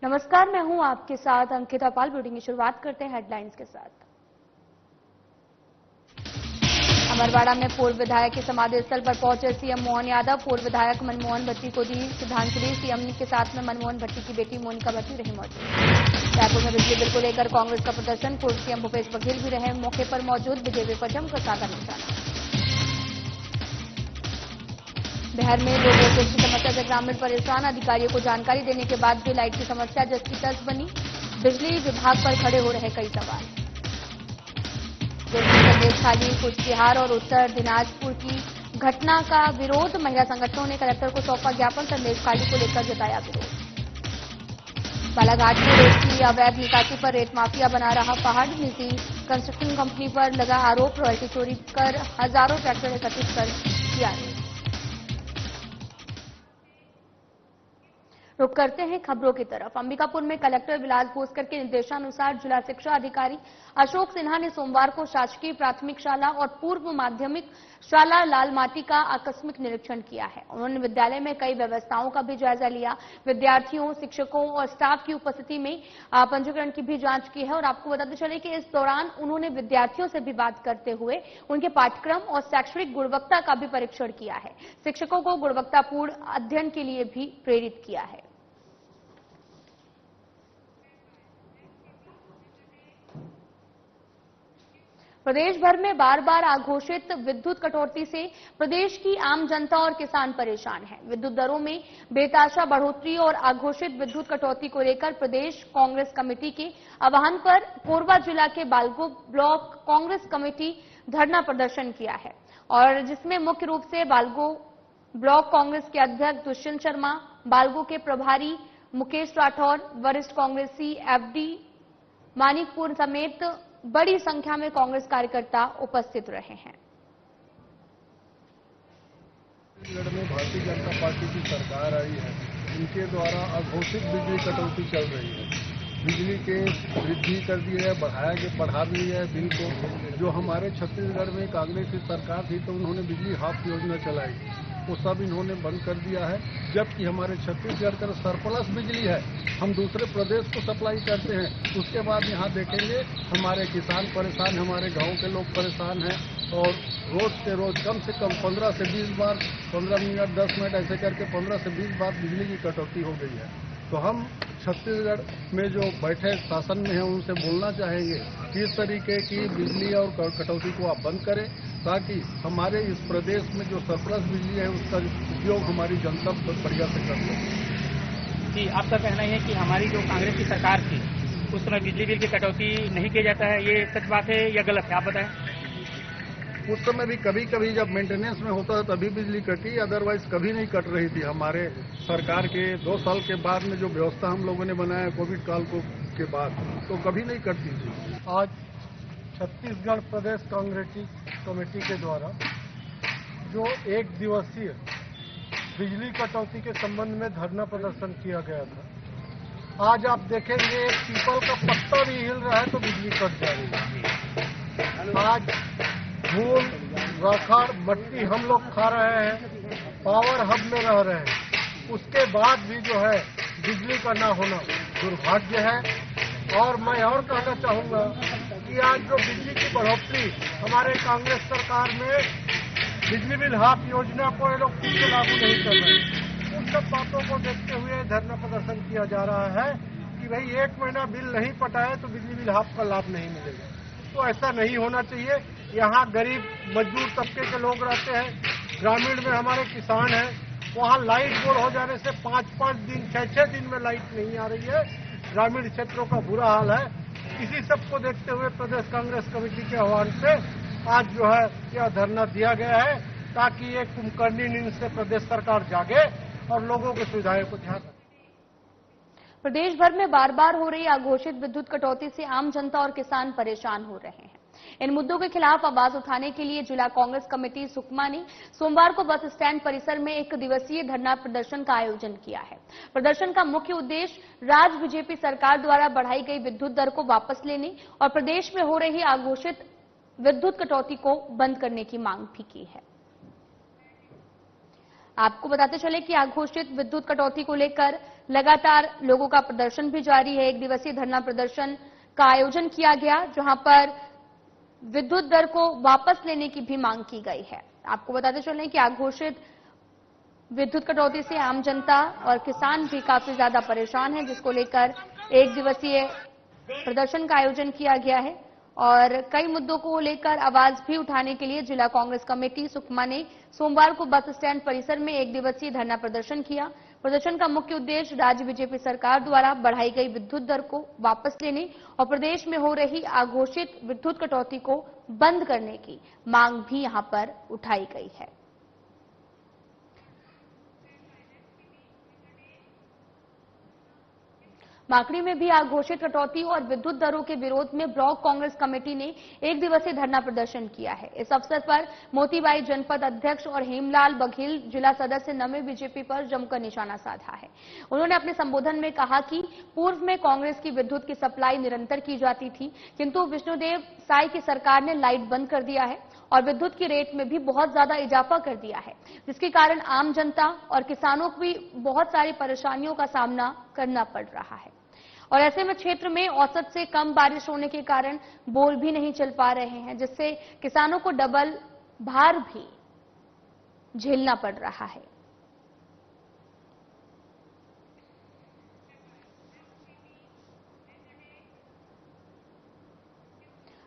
नमस्कार, मैं हूं आपके साथ अंकिता पाल। बुलेटिन की शुरुआत करते हैं हेडलाइंस के साथ। अमरवाड़ा में पूर्व विधायक के समाधि स्थल पर पहुंचे सीएम मोहन यादव। पूर्व विधायक मनमोहन भट्टी को दी श्रद्धांजलि। सीएम के साथ में मनमोहन भट्टी की बेटी मोनिका भट्टी रही मौजूद। रायपुर में बिजली बिल को लेकर कांग्रेस का प्रदर्शन। पूर्व सीएम भूपेश बघेल भी रहे मौके पर मौजूद। बीजेपी पर जमकर साधा निशाना। बिहार में लोगों को की समस्या से ग्रामीण परेशान। अधिकारियों को जानकारी देने के बाद भी लाइट की समस्या जैसी तर्ज बनी। बिजली विभाग पर खड़े हो रहे कई सवाल। संदेश खाली कुचबिहार और उत्तर दिनाजपुर की घटना का विरोध। महिला संगठनों ने कलेक्टर को सौंपा ज्ञापन। संदेश खाली को लेकर जताया विरोध। बालाघाट में रेत की अवैध निकासी पर रेत माफिया बना रहा पहाड़। निजी कंस्ट्रक्शन कंपनी पर लगा आरोप। रॉयल्टी चोरी कर हजारों ट्रैक्टर एकत्रित कर किया रेत। रुक करते हैं खबरों की तरफ। अंबिकापुर में कलेक्टर विलास भोसकर के निर्देशानुसार जिला शिक्षा अधिकारी अशोक सिन्हा ने सोमवार को शासकीय प्राथमिक शाला और पूर्व माध्यमिक शाला लालमाटी का आकस्मिक निरीक्षण किया है। उन्होंने विद्यालय में कई व्यवस्थाओं का भी जायजा लिया। विद्यार्थियों, शिक्षकों और स्टाफ की उपस्थिति में पंजीकरण की भी जांच की है। और आपको बताते चले कि इस दौरान उन्होंने विद्यार्थियों से भी बात करते हुए उनके पाठ्यक्रम और शैक्षणिक गुणवत्ता का भी परीक्षण किया है। शिक्षकों को गुणवत्तापूर्ण अध्ययन के लिए भी प्रेरित किया है। प्रदेश भर में बार बार आघोषित विद्युत कटौती से प्रदेश की आम जनता और किसान परेशान है। विद्युत दरों में बेतहाशा बढ़ोतरी और आघोषित विद्युत कटौती को लेकर प्रदेश कांग्रेस कमेटी के आह्वान पर कोरबा जिला के बालगो ब्लॉक कांग्रेस कमेटी धरना प्रदर्शन किया है। और जिसमें मुख्य रूप से बालगो ब्लॉक कांग्रेस के अध्यक्ष दुष्यंत शर्मा, बालगो के प्रभारी मुकेश राठौर, वरिष्ठ कांग्रेसी एफडी मानिकपुर समेत बड़ी संख्या में कांग्रेस कार्यकर्ता उपस्थित रहे हैं। छत्तीसगढ़ में भारतीय जनता पार्टी की सरकार आई है। इनके द्वारा अघोषित बिजली कटौती चल रही है। बिजली के वृद्धि कर दी है, बढ़ा दी है बिल को। जो हमारे छत्तीसगढ़ में कांग्रेस की सरकार थी तो उन्होंने बिजली हाफ योजना चलाई, वो सब इन्होंने बंद कर दिया है। जबकि हमारे छत्तीसगढ़ का सरप्लस बिजली है, हम दूसरे प्रदेश को सप्लाई करते हैं। उसके बाद यहाँ देखेंगे हमारे किसान परेशान, हमारे गांव के लोग परेशान हैं। और रोज के रोज कम से कम 15 से 20 बार, 15 मिनट 10 मिनट ऐसे करके 15 से 20 बार बिजली की कटौती हो गई है। तो हम छत्तीसगढ़ में जो बैठे शासन में हैं उनसे बोलना चाहेंगे कि इस तरीके की बिजली और कटौती को आप बंद करें, ताकि हमारे इस प्रदेश में जो सरप्लस बिजली है उसका उपयोग हमारी जनता बढ़िया से कर सके। जी, आपका कहना है कि हमारी जो कांग्रेस की सरकार थी उस समय बिजली बिल की कटौती नहीं किया जाता है, ये सच बात है या गलत है, आप बताएं। उस समय भी कभी कभी जब मेंटेनेंस में होता था तभी बिजली कटी, अदरवाइज कभी नहीं कट रही थी। हमारे सरकार के 2 साल के बाद में जो व्यवस्था हम लोगों ने बनाया कोविड काल के बाद, तो कभी नहीं कटती थी। आज छत्तीसगढ़ प्रदेश कांग्रेस कमेटी के द्वारा जो 1 दिवसीय बिजली कटौती के संबंध में धरना प्रदर्शन किया गया था, आज आप देखेंगे एक पीपल का पत्ता भी हिल रहा है तो बिजली कट जा रही है। आज धूल, राखड़, मट्टी हम लोग खा रहे हैं, पावर हब में रह रहे हैं, उसके बाद भी जो है बिजली का ना होना दुर्भाग्य है। और मैं और कहना चाहूंगा कि आज जो बिजली की बढ़ोतरी हमारे कांग्रेस सरकार में बिजली बिल हाफ योजना को ये लोग फिर से लागू नहीं कर रहे, उन सब बातों को देखते हुए धरना प्रदर्शन किया जा रहा है कि भाई 1 महीना बिल नहीं पटाए तो बिजली बिल हाफ का लाभ नहीं मिलेगा। तो ऐसा नहीं होना चाहिए। यहाँ गरीब मजदूर तबके के लोग रहते हैं, ग्रामीण में हमारे किसान हैं, वहाँ लाइट गोल हो जाने से 5-5 दिन 6-6 दिन में लाइट नहीं आ रही है। ग्रामीण क्षेत्रों का बुरा हाल है। इसी सबको देखते हुए प्रदेश कांग्रेस कमेटी के आह्वान से आज जो है यह धरना दिया गया है, ताकि एक कुंभकर्णी नींद से प्रदेश सरकार जागे और लोगों की सुविधाएं को ध्यान रखे। प्रदेश भर में बार बार हो रही अघोषित विद्युत कटौती से आम जनता और किसान परेशान हो रहे हैं। इन मुद्दों के खिलाफ आवाज उठाने के लिए जिला कांग्रेस कमेटी सुकमा ने सोमवार को बस स्टैंड परिसर में 1 दिवसीय धरना प्रदर्शन का आयोजन किया है। प्रदर्शन का मुख्य उद्देश्य राज्य बीजेपी सरकार द्वारा बढ़ाई गई विद्युत दर को वापस लेने और प्रदेश में हो रही अघोषित विद्युत कटौती को बंद करने की मांग भी की है। आपको बताते चले कि अघोषित विद्युत कटौती को लेकर लगातार लोगों का प्रदर्शन भी जारी है। एक दिवसीय धरना प्रदर्शन का आयोजन किया गया, जहां पर विद्युत दर को वापस लेने की भी मांग की गई है। आपको बताते चले कि अघोषित विद्युत कटौती से आम जनता और किसान भी काफी ज्यादा परेशान हैं, जिसको लेकर एक दिवसीय प्रदर्शन का आयोजन किया गया है और कई मुद्दों को लेकर आवाज भी उठाने के लिए जिला कांग्रेस कमेटी सुकमा ने सोमवार को बस स्टैंड परिसर में एक दिवसीय धरना प्रदर्शन किया। प्रदर्शन का मुख्य उद्देश्य राज्य बीजेपी सरकार द्वारा बढ़ाई गई विद्युत दर को वापस लेने और प्रदेश में हो रही अघोषित विद्युत कटौती को बंद करने की मांग भी यहां पर उठाई गई है। माकड़ी में भी अघोषित कटौती और विद्युत दरों के विरोध में ब्लॉक कांग्रेस कमेटी ने एक दिवसीय धरना प्रदर्शन किया है। इस अवसर पर मोतीबाई जनपद अध्यक्ष और हेमलाल बघेल जिला सदस्य नमे बीजेपी पर जमकर निशाना साधा है। उन्होंने अपने संबोधन में कहा कि पूर्व में कांग्रेस की विद्युत की सप्लाई निरंतर की जाती थी, किंतु विष्णुदेव साय की सरकार ने लाइट बंद कर दिया है और विद्युत की रेट में भी बहुत ज्यादा इजाफा कर दिया है, जिसके कारण आम जनता और किसानों को भी बहुत सारी परेशानियों का सामना करना पड़ रहा है। और ऐसे में क्षेत्र में औसत से कम बारिश होने के कारण बोर भी नहीं चल पा रहे हैं, जिससे किसानों को डबल भार भी झेलना पड़ रहा है।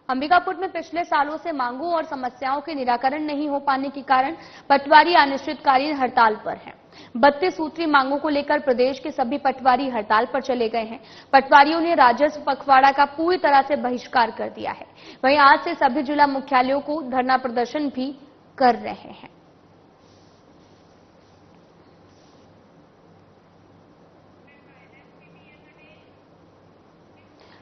अंबिकापुर में पिछले सालों से मांगों और समस्याओं के निराकरण नहीं हो पाने के कारण पटवारी अनिश्चितकालीन हड़ताल पर हैं। 32 सूत्री मांगों को लेकर प्रदेश के सभी पटवारी हड़ताल पर चले गए हैं। पटवारियों ने राजस्व पखवाड़ा का पूरी तरह से बहिष्कार कर दिया है। वहीं आज से सभी जिला मुख्यालयों को धरना प्रदर्शन भी कर रहे हैं।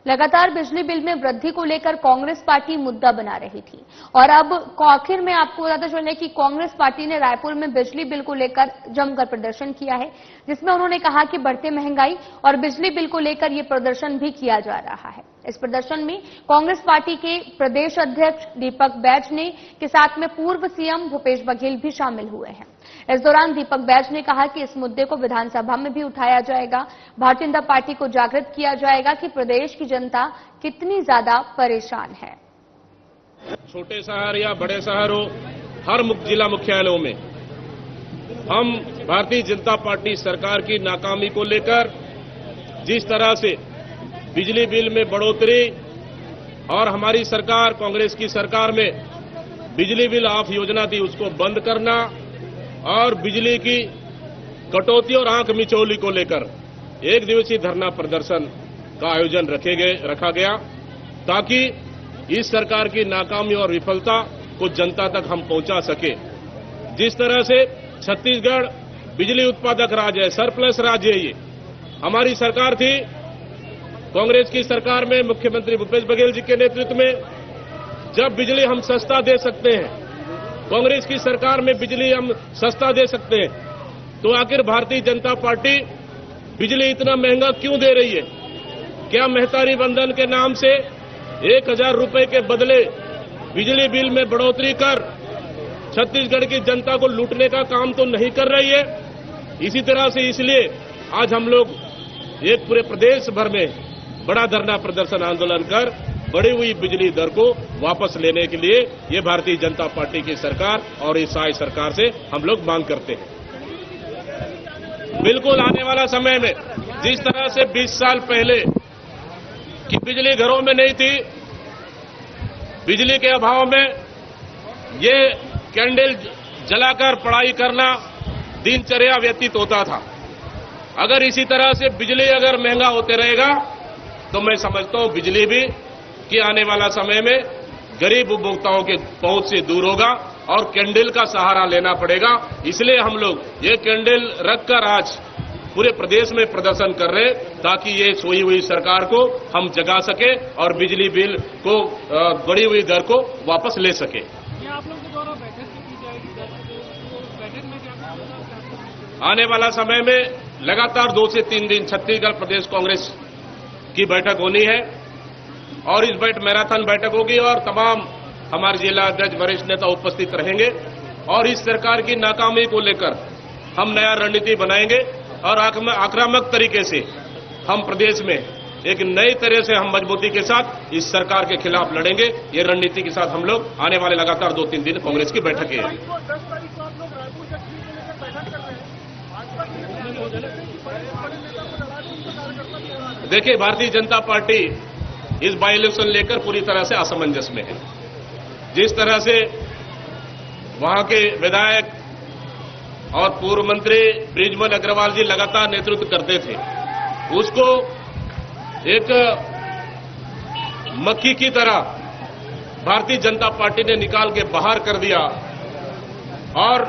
लगातार बिजली बिल में वृद्धि को लेकर कांग्रेस पार्टी मुद्दा बना रही थी और अब आखिर में आपको बताते चले कि कांग्रेस पार्टी ने रायपुर में बिजली बिल को लेकर जमकर प्रदर्शन किया है, जिसमें उन्होंने कहा कि बढ़ते महंगाई और बिजली बिल को लेकर ये प्रदर्शन भी किया जा रहा है। इस प्रदर्शन में कांग्रेस पार्टी के प्रदेश अध्यक्ष दीपक बैज ने के साथ में पूर्व सीएम भूपेश बघेल भी शामिल हुए हैं। इस दौरान दीपक बैज ने कहा कि इस मुद्दे को विधानसभा में भी उठाया जाएगा। भारतीय जनता पार्टी को जागृत किया जाएगा कि प्रदेश की जनता कितनी ज्यादा परेशान है। छोटे शहर या बड़े शहर हो, हर जिला मुख्यालयों में हम भारतीय जनता पार्टी सरकार की नाकामी को लेकर जिस तरह से बिजली बिल में बढ़ोतरी और हमारी सरकार कांग्रेस की सरकार में बिजली बिल ऑफ योजना थी उसको बंद करना और बिजली की कटौती और आंख मिचौली को लेकर एक दिवसीय धरना प्रदर्शन का आयोजन रखा गया ताकि इस सरकार की नाकामी और विफलता को जनता तक हम पहुंचा सके। जिस तरह से छत्तीसगढ़ बिजली उत्पादक राज्य है, सरप्लस राज्य है, ये हमारी सरकार थी कांग्रेस की सरकार में मुख्यमंत्री भूपेश बघेल जी के नेतृत्व में जब बिजली हम सस्ता दे सकते हैं, कांग्रेस की सरकार में बिजली हम सस्ता दे सकते हैं, तो आखिर भारतीय जनता पार्टी बिजली इतना महंगा क्यों दे रही है? क्या महतारी बंधन के नाम से 1000 रुपए के बदले बिजली बिल में बढ़ोतरी कर छत्तीसगढ़ की जनता को लूटने का काम तो नहीं कर रही है? इसी तरह से इसलिए आज हम लोग एक पूरे प्रदेश भर में बड़ा धरना प्रदर्शन आंदोलन कर बढ़ी हुई बिजली दर को वापस लेने के लिए ये भारतीय जनता पार्टी की सरकार और इस साई सरकार से हम लोग मांग करते हैं। बिल्कुल आने वाला समय में जिस तरह से 20 साल पहले कि बिजली घरों में नहीं थी, बिजली के अभाव में ये कैंडल जलाकर पढ़ाई करना दिनचर्या व्यतीत होता था। अगर इसी तरह से बिजली अगर महंगा होते रहेगा तो मैं समझता हूं बिजली भी कि आने वाला समय में गरीब उपभोक्ताओं के पहुंच से दूर होगा और कैंडल का सहारा लेना पड़ेगा। इसलिए हम लोग ये कैंडल रखकर आज पूरे प्रदेश में प्रदर्शन कर रहे हैं ताकि ये सोई हुई सरकार को हम जगा सके और बिजली बिल को बढ़ी हुई दर को वापस ले सके। आप लोगों के द्वारा बैठक की जाएगी, बैठक में क्या आने वाला समय में लगातार 2 से 3 दिन छत्तीसगढ़ प्रदेश कांग्रेस की बैठक होनी है और इस मैराथन बैठक होगी और तमाम हमारे जिला अध्यक्ष वरिष्ठ नेता उपस्थित रहेंगे और इस सरकार की नाकामी को लेकर हम नया रणनीति बनाएंगे और आक्रामक तरीके से हम प्रदेश में एक नई तरह से हम मजबूती के साथ इस सरकार के खिलाफ लड़ेंगे। ये रणनीति के साथ हम लोग आने वाले लगातार 2-3 दिन कांग्रेस की बैठकें हैं। देखिए, भारतीय जनता पार्टी इस बाई इलेक्शन लेकर पूरी तरह से असमंजस में है। जिस तरह से वहां के विधायक और पूर्व मंत्री बृजमोहन अग्रवाल जी लगातार नेतृत्व करते थे, उसको एक मक्खी की तरह भारतीय जनता पार्टी ने निकाल के बाहर कर दिया और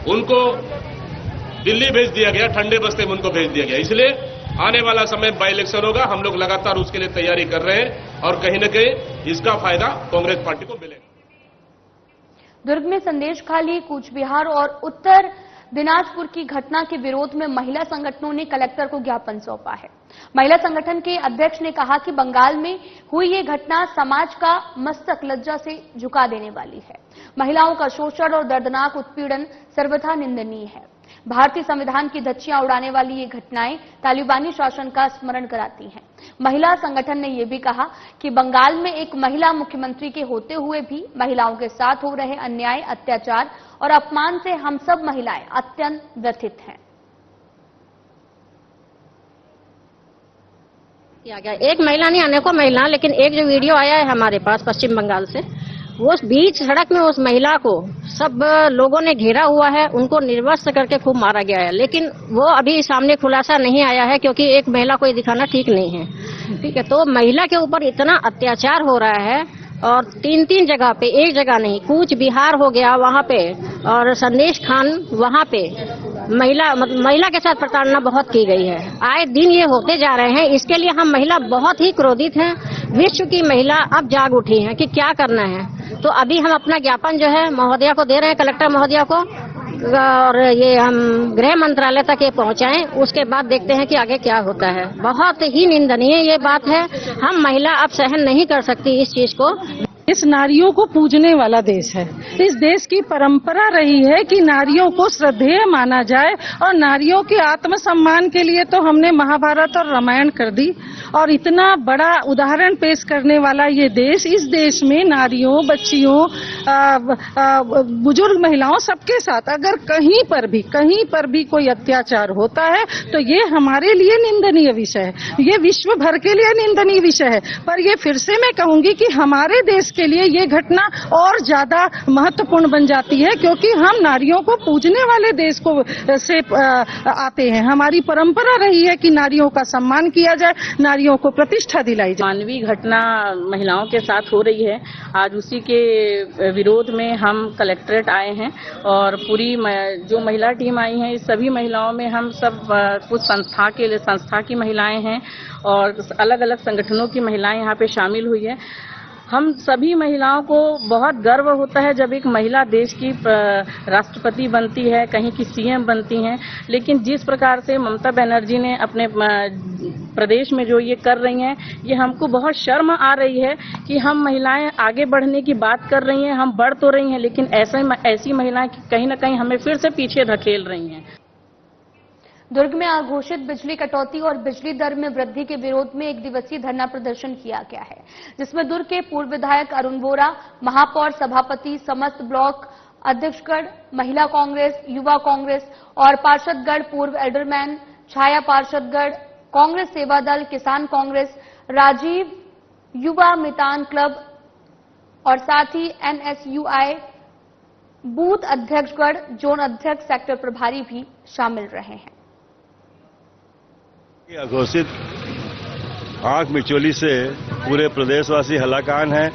उनको दिल्ली भेज दिया गया, ठंडे बस्ते में उनको भेज दिया गया। इसलिए आने वाला समय बाई इलेक्शन होगा, हम लोग लगातार उसके लिए तैयारी कर रहे हैं और कहीं न कहीं इसका फायदा कांग्रेस पार्टी को मिलेगा। दुर्ग में संदेशखाली, कूच बिहार और उत्तर दिनाजपुर की घटना के विरोध में महिला संगठनों ने कलेक्टर को ज्ञापन सौंपा है। महिला संगठन के अध्यक्ष ने कहा कि बंगाल में हुई ये घटना समाज का मस्तक लज्जा से झुका देने वाली है। महिलाओं का शोषण और दर्दनाक उत्पीड़न सर्वथा निंदनीय है। भारतीय संविधान की धज्जियां उड़ाने वाली ये घटनाएं तालिबानी शासन का स्मरण कराती हैं। महिला संगठन ने यह भी कहा कि बंगाल में एक महिला मुख्यमंत्री के होते हुए भी महिलाओं के साथ हो रहे अन्याय, अत्याचार और अपमान से हम सब महिलाएं अत्यंत व्यथित हैं। एक महिला नहीं, अनेकों महिला, लेकिन एक जो वीडियो आया है हमारे पास पश्चिम बंगाल से, वो बीच सड़क में उस महिला को सब लोगों ने घेरा हुआ है, उनको निर्वस्त्र करके खूब मारा गया है। लेकिन वो अभी सामने खुलासा नहीं आया है क्योंकि एक महिला को ये दिखाना ठीक नहीं है। ठीक है, तो महिला के ऊपर इतना अत्याचार हो रहा है और 3-3 जगह पे, एक जगह नहीं, कूच बिहार हो गया वहाँ पे और संदेश खान वहाँ पे महिला के साथ प्रताड़ना बहुत की गई है। आए दिन ये होते जा रहे हैं। इसके लिए हम महिला बहुत ही क्रोधित हैं। विश्व की महिला अब जाग उठी हैं कि क्या करना है। तो अभी हम अपना ज्ञापन जो है महोदया को दे रहे हैं, कलेक्टर महोदया को, और ये हम गृह मंत्रालय तक ये पहुंचाएं। उसके बाद देखते हैं कि आगे क्या होता है। बहुत ही निंदनीय ये बात है। हम महिला अब सहन नहीं कर सकती इस चीज को। इस नारियों को पूजने वाला देश है। इस देश की परंपरा रही है कि नारियों को श्रद्धेय माना जाए और नारियों के आत्मसम्मान के लिए तो हमने महाभारत और रामायण कर दी। और इतना बड़ा उदाहरण पेश करने वाला ये देश, इस देश में नारियों, बच्चियों, बुजुर्ग महिलाओं सबके साथ अगर कहीं पर भी कोई अत्याचार होता है तो ये हमारे लिए निंदनीय विषय है। ये विश्व भर के लिए निंदनीय विषय है। पर ये फिर से मैं कहूंगी कि हमारे देश के लिए ये घटना और ज्यादा महत्वपूर्ण बन जाती है क्योंकि हम नारियों को पूजने वाले देश को से आते हैं। हमारी परंपरा रही है कि नारियों का सम्मान किया जाए, नारियों को प्रतिष्ठा दिलाई जाए। मानवीय घटना महिलाओं के साथ हो रही है। आज उसी के विरोध में हम कलेक्ट्रेट आए हैं और पूरी जो महिला टीम आई है, इस सभी महिलाओं में हम सब कुछ संस्था की महिलाएं हैं और अलग अलग संगठनों की महिलाएं यहाँ पे शामिल हुई है। हम सभी महिलाओं को बहुत गर्व होता है जब एक महिला देश की राष्ट्रपति बनती है, कहीं की सीएम बनती हैं। लेकिन जिस प्रकार से ममता बनर्जी ने अपने प्रदेश में जो ये कर रही हैं, ये हमको बहुत शर्म आ रही है कि हम महिलाएं आगे बढ़ने की बात कर रही हैं, हम बढ़ तो रही हैं, लेकिन ऐसी महिलाएं कहीं न कहीं हमें फिर से पीछे धकेल रही हैं। दुर्ग में अघोषित बिजली कटौती और बिजली दर में वृद्धि के विरोध में 1 दिवसीय धरना प्रदर्शन किया गया है, जिसमें दुर्ग के पूर्व विधायक अरुण बोरा, महापौर, सभापति, समस्त ब्लॉक अध्यक्षगण, महिला कांग्रेस, युवा कांग्रेस और पार्षदगण, पूर्व एल्डरमैन, छाया पार्षदगण, कांग्रेस सेवा दल, किसान कांग्रेस, राजीव युवा मितान क्लब और साथ ही NSUI बूथ अध्यक्षगण, जोन अध्यक्ष, सेक्टर प्रभारी भी शामिल रहे हैं। अघोषित आंख मिचौली से पूरे प्रदेशवासी हलाकान हैं।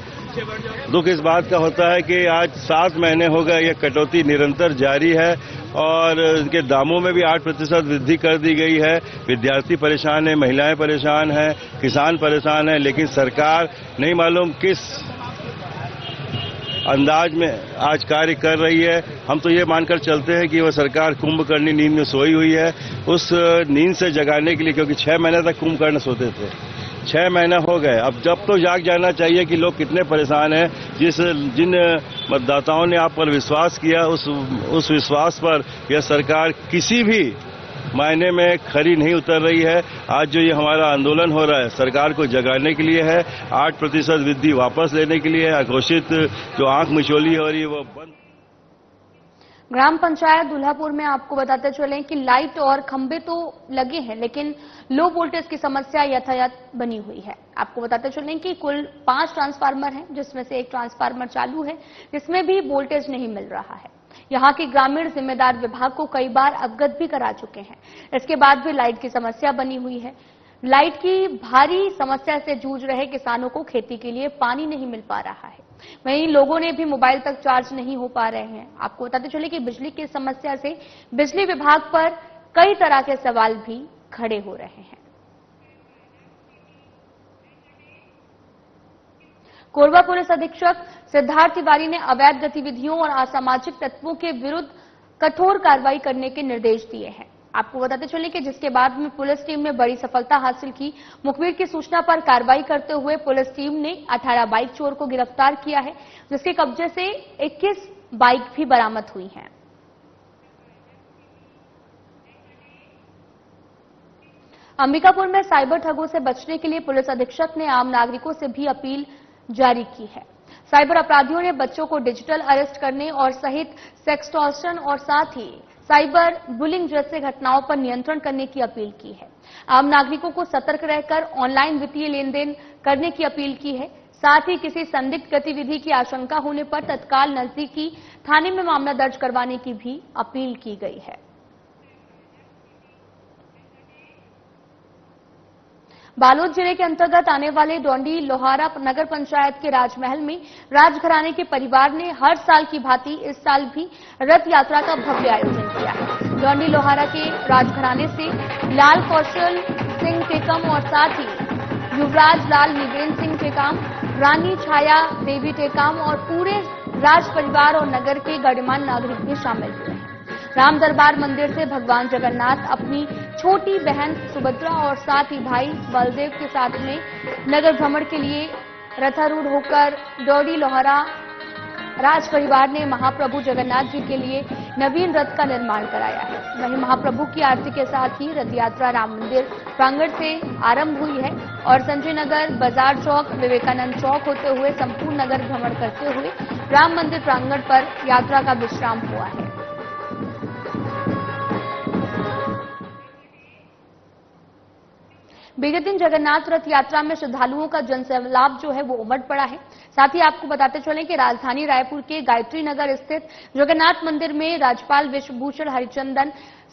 दुख इस बात का होता है कि आज 7 महीने हो गए यह कटौती निरंतर जारी है और इनके दामों में भी 8% वृद्धि कर दी गई है। विद्यार्थी परेशान है, महिलाएं परेशान हैं, किसान परेशान है, लेकिन सरकार नहीं मालूम किस अंदाज में आज कार्य कर रही है। हम तो ये मानकर चलते हैं कि वह सरकार कुंभकर्णी नींद में सोई हुई है। उस नींद से जगाने के लिए, क्योंकि 6 महीने तक कुंभकर्ण सोते थे, 6 महीना हो गए। अब जब तो जाग जाना चाहिए कि लोग कितने परेशान हैं। जिन मतदाताओं ने आप पर विश्वास किया, उस विश्वास पर यह सरकार किसी भी मायने में खरी नहीं उतर रही है। आज जो ये हमारा आंदोलन हो रहा है, सरकार को जगाने के लिए है, 8% वृद्धि वापस लेने के लिए, घोषित जो आंख मिचौली हो रही है वो बंद। ग्राम पंचायत दुल्हापुर में आपको बताते चलें कि लाइट और खंभे तो लगे हैं, लेकिन लो वोल्टेज की समस्या यथायथ बनी हुई है। आपको बताते चलें कि कुल 5 ट्रांसफार्मर हैं, जिसमें से एक ट्रांसफार्मर चालू है, जिसमें भी वोल्टेज नहीं मिल रहा है। यहां के ग्रामीण जिम्मेदार विभाग को कई बार अवगत भी करा चुके हैं। इसके बाद भी लाइट की समस्या बनी हुई है। लाइट की भारी समस्या से जूझ रहे किसानों को खेती के लिए पानी नहीं मिल पा रहा है। वहीं लोगों ने भी मोबाइल तक चार्ज नहीं हो पा रहे हैं। आपको बताते चले कि बिजली की समस्या से बिजली विभाग पर कई तरह के सवाल भी खड़े हो रहे हैं। कोरबा पुलिस अधीक्षक सिद्धार्थ तिवारी ने अवैध गतिविधियों और असामाजिक तत्वों के विरुद्ध कठोर कार्रवाई करने के निर्देश दिए हैं। आपको बताते चले कि जिसके बाद में पुलिस टीम ने बड़ी सफलता हासिल की। मुखबिर की सूचना पर कार्रवाई करते हुए पुलिस टीम ने 18 बाइक चोर को गिरफ्तार किया है, जिसके कब्जे से 21 बाइक भी बरामद हुई हैं। अंबिकापुर में साइबर ठगों से बचने के लिए पुलिस अधीक्षक ने आम नागरिकों से भी अपील जारी की है। साइबर अपराधियों ने बच्चों को डिजिटल अरेस्ट करने और सहित सेक्सटॉर्शन और साथ ही साइबर बुलिंग जैसे घटनाओं पर नियंत्रण करने की अपील की है। आम नागरिकों को सतर्क रहकर ऑनलाइन वित्तीय लेन देन करने की अपील की है। साथ ही किसी संदिग्ध गतिविधि की आशंका होने पर तत्काल नजदीकी थाने में मामला दर्ज करवाने की भी अपील की गई है। बालोद जिले के अंतर्गत आने वाले डोंडी लोहारा नगर पंचायत के राजमहल में राजघराने के परिवार ने हर साल की भांति इस साल भी रथ यात्रा का भव्य आयोजन किया है। डोंडी लोहारा के राजघराने से लाल कौशल सिंह टेकम और साथ ही युवराज लाल निवेंद्र सिंह टेकाम, रानी छाया देवी टेकाम और पूरे राज परिवार और नगर के गणमान्य नागरिक भी शामिल हुए हैं। राम दरबार मंदिर से भगवान जगन्नाथ अपनी छोटी बहन सुभद्रा और साथ ही भाई बलदेव के साथ में नगर भ्रमण के लिए रथारूढ़ होकर डोंडी लोहारा राज परिवार ने महाप्रभु जगन्नाथ जी के लिए नवीन रथ का निर्माण कराया है। वहीं महाप्रभु की आरती के साथ ही रथ यात्रा राम मंदिर प्रांगण से आरंभ हुई है और संजय नगर, बाजार चौक, विवेकानंद चौक होते हुए संपूर्ण नगर भ्रमण करते हुए राम मंदिर प्रांगण पर यात्रा का विश्राम हुआ है। बीते दिन जगन्नाथ रथ यात्रा में श्रद्धालुओं का जनसैलाब जो है वो उमड़ पड़ा है। साथ ही आपको बताते चलें कि राजधानी रायपुर के गायत्री नगर स्थित जगन्नाथ मंदिर में राज्यपाल विश्वभूषण हरिचंदन,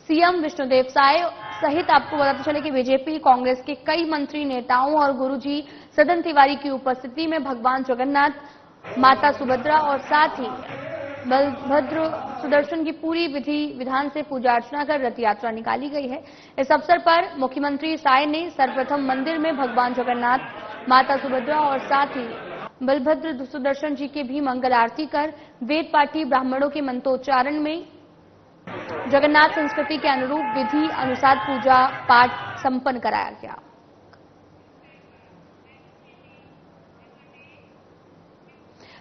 सीएम विष्णुदेव साय सहित आपको बताते चले कि बीजेपी, कांग्रेस के कई मंत्री, नेताओं और गुरुजी सदन तिवारी की उपस्थिति में भगवान जगन्नाथ, माता सुभद्रा और साथ ही बलभद्र सुदर्शन की पूरी विधि विधान से पूजा अर्चना कर रथ यात्रा निकाली गई है। इस अवसर पर मुख्यमंत्री साय ने सर्वप्रथम मंदिर में भगवान जगन्नाथ, माता सुभद्रा और साथ ही बलभद्र सुदर्शन जी की भी मंगल आरती कर वेद पाठी ब्राह्मणों के मंत्रोच्चारण में जगन्नाथ संस्कृति के अनुरूप विधि अनुसार पूजा पाठ संपन्न कराया गया।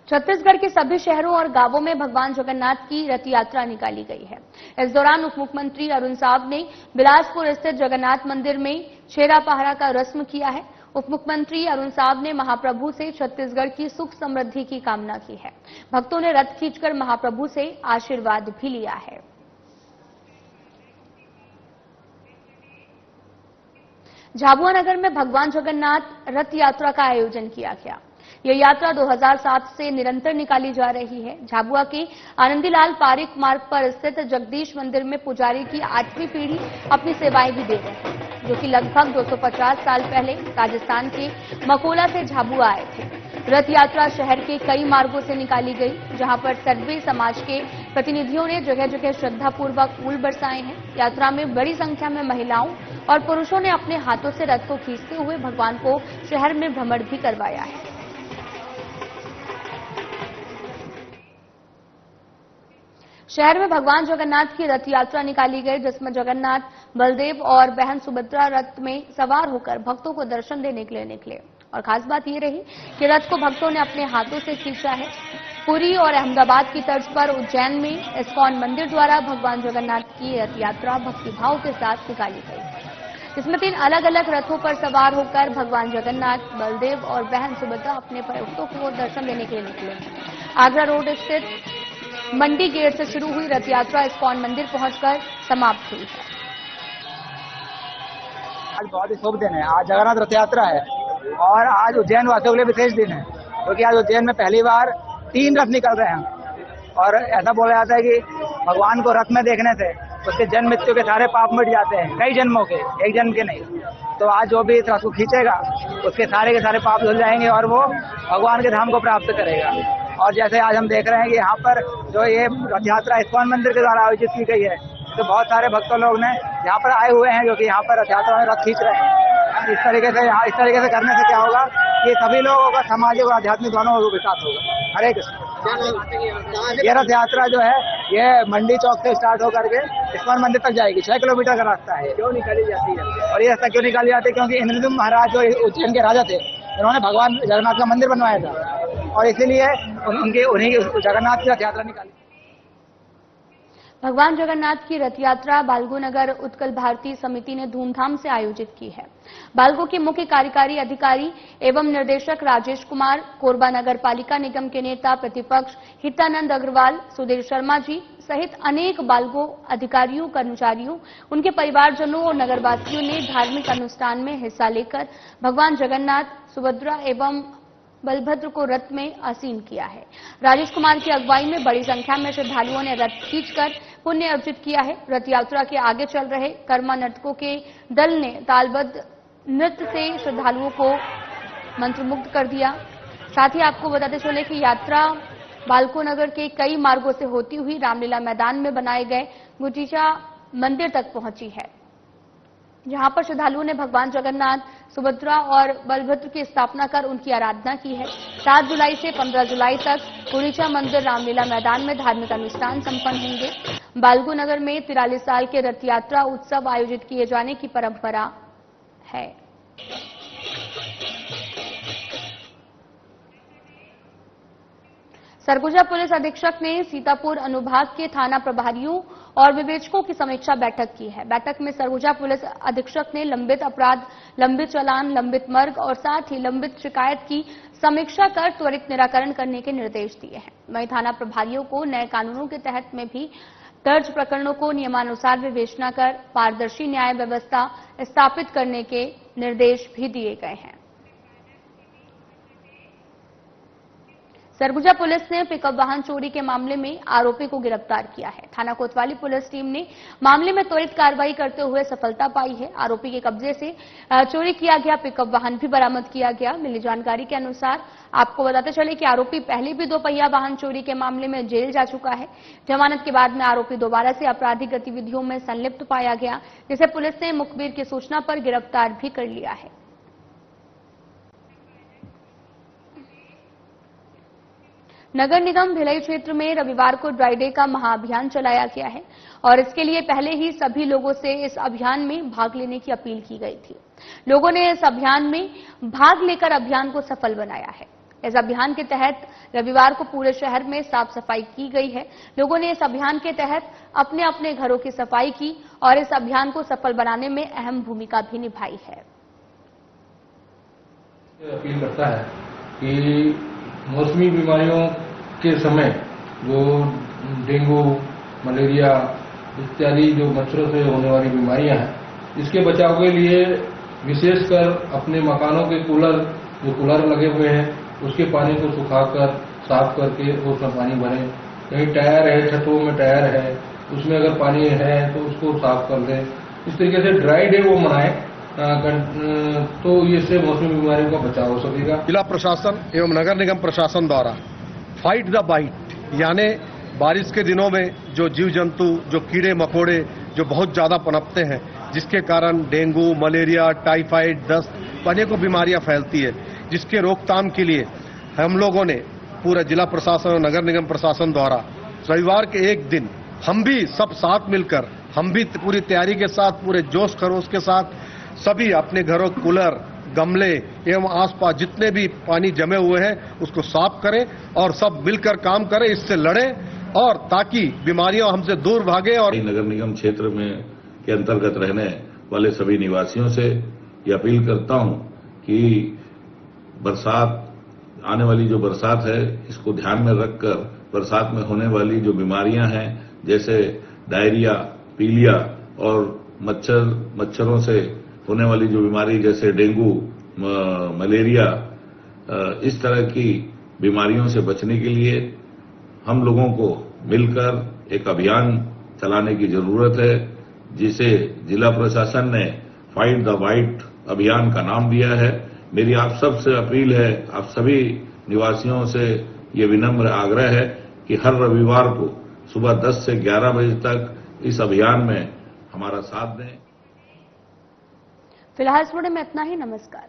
छत्तीसगढ़ के सभी शहरों और गांवों में भगवान जगन्नाथ की रथ यात्रा निकाली गई है। इस दौरान उप मुख्यमंत्री अरुण साव ने बिलासपुर स्थित जगन्नाथ मंदिर में छेरा पहरा का रस्म किया है। उप मुख्यमंत्री अरुण साव ने महाप्रभु से छत्तीसगढ़ की सुख समृद्धि की कामना की है। भक्तों ने रथ खींचकर महाप्रभु से आशीर्वाद भी लिया है। झाबुआ नगर में भगवान जगन्नाथ रथ यात्रा का आयोजन किया गया। यह यात्रा 2007 से निरंतर निकाली जा रही है। झाबुआ के आनंदीलाल पारिक मार्ग पर स्थित जगदीश मंदिर में पुजारी की 8वीं पीढ़ी अपनी सेवाएं भी दे रहे हैं, जो कि लगभग 250 साल पहले राजस्थान के मकोला से झाबुआ आए थे। रथ यात्रा शहर के कई मार्गों से निकाली गई, जहां पर सर्वे समाज के प्रतिनिधियों ने जगह जगह श्रद्धापूर्वक फूल बरसाए हैं। यात्रा में बड़ी संख्या में महिलाओं और पुरुषों ने अपने हाथों से रथ को खींचते हुए भगवान को शहर में भ्रमण भी करवाया है। शहर में भगवान जगन्नाथ की रथ यात्रा निकाली गई, जिसमें जगन्नाथ, बलदेव और बहन सुभद्रा रथ में सवार होकर भक्तों को दर्शन देने के लिए निकले। और खास बात ये रही कि रथ को भक्तों ने अपने हाथों से खींचा है। पुरी और अहमदाबाद की तर्ज पर उज्जैन में इस्कॉन मंदिर द्वारा भगवान जगन्नाथ की रथ यात्रा भक्तिभाव के साथ निकाली गई, जिसमें 3 अलग अलग रथों पर सवार होकर भगवान जगन्नाथ, बलदेव और बहन सुभद्रा अपने भक्तों को दर्शन देने के लिए निकले। आगरा रोड स्थित मंडी गेट से शुरू हुई रथ यात्रा इस्कॉन मंदिर पहुंचकर समाप्त हुई है। आज बहुत ही शुभ दिन है। आज जगन्नाथ रथ यात्रा है और आज उज्जैन वासियों के लिए विशेष दिन है, क्योंकि आज उज्जैन में पहली बार 3 रथ निकल रहे हैं। और ऐसा बोला जाता है कि भगवान को रथ में देखने से उसके जन्म मृत्यु के सारे पाप मिट जाते हैं, कई जन्मों के, एक जन्म के नहीं। तो आज जो भी इस रथ को खींचेगा उसके सारे पाप धुल जाएंगे और वो भगवान के धाम को प्राप्त करेगा। और जैसे आज हम देख रहे हैं कि यहाँ पर जो ये रथ यात्रा इस्कॉन मंदिर के द्वारा आयोजित की गई है, तो बहुत सारे भक्तों लोग ने यहाँ पर आए हुए हैं जो कि यहाँ पर रथ यात्रा में रथ खींच रहे हैं। इस तरीके से करने से क्या होगा कि सभी लोगों का सामाजिक और आध्यात्मिक दोनों विकास होगा। हरे कृष्ण। ये रथ यात्रा जो है ये मंडी चौक से स्टार्ट होकर के इस्कॉन मंदिर तक जाएगी। 6 किलोमीटर का रास्ता है। क्यों निकाली जाती है और ये रास्ता क्यों निकाली जाती है? क्योंकि इंद्रद्युम्न महाराज जो उज्जैन के राजा थे, उन्होंने भगवान जगन्नाथ का मंदिर बनवाया था और इसीलिए उन्हीं जगन्नाथ की रथ यात्रा निकाली। भगवान जगन्नाथ की रथ यात्रा बालगो नगर उत्कल भारती समिति ने धूमधाम से आयोजित की है। बालगो के मुख्य कार्यकारी अधिकारी एवं निर्देशक राजेश कुमार, कोरबा नगर पालिका निगम के नेता प्रतिपक्ष हितानंद अग्रवाल, सुधीर शर्मा जी सहित अनेक बालगो अधिकारियों, कर्मचारियों, उनके परिवारजनों और नगरवासियों ने धार्मिक अनुष्ठान में हिस्सा लेकर भगवान जगन्नाथ, सुभद्रा एवं बलभद्र को रथ में आसीन किया है। राजेश कुमार की अगुवाई में बड़ी संख्या में श्रद्धालुओं ने रथ खींचकर पुण्य अर्जित किया है। रथ यात्रा के आगे चल रहे कर्मा नर्तकों के दल ने तालबद्ध नृत्य से श्रद्धालुओं को मंत्रमुग्ध कर दिया। साथ ही आपको बताते चले कि यात्रा बालको नगर के कई मार्गों से होती हुई रामलीला मैदान में बनाए गए गुंडीचा मंदिर तक पहुंची है, जहां पर श्रद्धालुओं ने भगवान जगन्नाथ, सुभद्रा और बलभद्र की स्थापना कर उनकी आराधना की है। 7 जुलाई से 15 जुलाई तक गुंडीचा मंदिर रामलीला मैदान में धार्मिक अनुष्ठान संपन्न होंगे। बालगो नगर में 43 साल के रथ यात्रा उत्सव आयोजित किए जाने की परंपरा है। सरगुजा पुलिस अधीक्षक ने सीतापुर अनुभाग के थाना प्रभारियों और विवेचकों की समीक्षा बैठक की है। बैठक में सरगुजा पुलिस अधीक्षक ने लंबित अपराध, लंबित चालान, लंबित मर्ग और साथ ही लंबित शिकायत की समीक्षा कर त्वरित निराकरण करने के निर्देश दिए हैं। वहीं थाना प्रभारियों को नए कानूनों के तहत में भी दर्ज प्रकरणों को नियमानुसार विवेचना कर पारदर्शी न्याय व्यवस्था स्थापित करने के निर्देश भी दिए गए हैं। सरगुजा पुलिस ने पिकअप वाहन चोरी के मामले में आरोपी को गिरफ्तार किया है। थाना कोतवाली पुलिस टीम ने मामले में त्वरित कार्रवाई करते हुए सफलता पाई है। आरोपी के कब्जे से चोरी किया गया पिकअप वाहन भी बरामद किया गया। मिली जानकारी के अनुसार आपको बताते चले कि आरोपी पहले भी 2 पहिया वाहन चोरी के मामले में जेल जा चुका है। जमानत के बाद में आरोपी दोबारा से आपराधिक गतिविधियों में संलिप्त पाया गया, जिसे पुलिस ने मुखबिर की सूचना पर गिरफ्तार भी कर लिया है। नगर निगम भिलाई क्षेत्र में रविवार को ड्राई डे का महाअभियान चलाया गया है और इसके लिए पहले ही सभी लोगों से इस अभियान में भाग लेने की अपील की गई थी। लोगों ने इस अभियान में भाग लेकर अभियान को सफल बनाया है। इस अभियान के तहत रविवार को पूरे शहर में साफ सफाई की गई है। लोगों ने इस अभियान के तहत अपने अपने घरों की सफाई की और इस अभियान को सफल बनाने में अहम भूमिका भी निभाई है। अपील करता है कि मौसमी बीमारियों के समय जो डेंगू, मलेरिया इत्यादि जो मच्छरों से होने वाली बीमारियां हैं, इसके बचाव के लिए विशेषकर अपने मकानों के कूलर लगे हुए हैं उसके पानी को सुखाकर साफ करके उसमें पानी भरें। कहीं टायर है, छतों में टायर है, उसमें अगर पानी है तो उसको साफ कर दें। इस तरीके से ड्राई डे वो मनाएं तो इससे मौसमी बीमारियों का बचाव हो सकेगा। जिला प्रशासन एवं नगर निगम प्रशासन द्वारा फाइट द बाइट, यानी बारिश के दिनों में जो जीव जंतु, जो कीड़े मकोड़े जो बहुत ज्यादा पनपते हैं, जिसके कारण डेंगू, मलेरिया, टाइफाइड, दस्त अनेकों बीमारियां फैलती है, जिसके रोकथाम के लिए हम लोगों ने पूरा जिला प्रशासन और नगर निगम प्रशासन द्वारा रविवार के एक दिन हम भी सब साथ मिलकर, हम भी पूरी तैयारी के साथ, पूरे जोश खरोश के साथ सभी अपने घरों कूलर, गमले एवं आसपास जितने भी पानी जमे हुए हैं उसको साफ करें और सब मिलकर काम करें, इससे लड़ें और ताकि बीमारियां हमसे दूर भागे। और नगर निगम क्षेत्र में के अंतर्गत रहने वाले सभी निवासियों से ये अपील करता हूं कि बरसात, आने वाली जो बरसात है इसको ध्यान में रखकर बरसात में होने वाली जो बीमारियां हैं जैसे डायरिया, पीलिया और मच्छरों से होने वाली जो बीमारी जैसे डेंगू, मलेरिया, इस तरह की बीमारियों से बचने के लिए हम लोगों को मिलकर एक अभियान चलाने की जरूरत है, जिसे जिला प्रशासन ने फाइट द वाइट अभियान का नाम दिया है। मेरी आप सबसे अपील है, आप सभी निवासियों से ये विनम्र आग्रह है कि हर रविवार को सुबह 10 से 11 बजे तक इस अभियान में हमारा साथ दें। फिलहाल इस वीडियो में इतना ही। नमस्कार।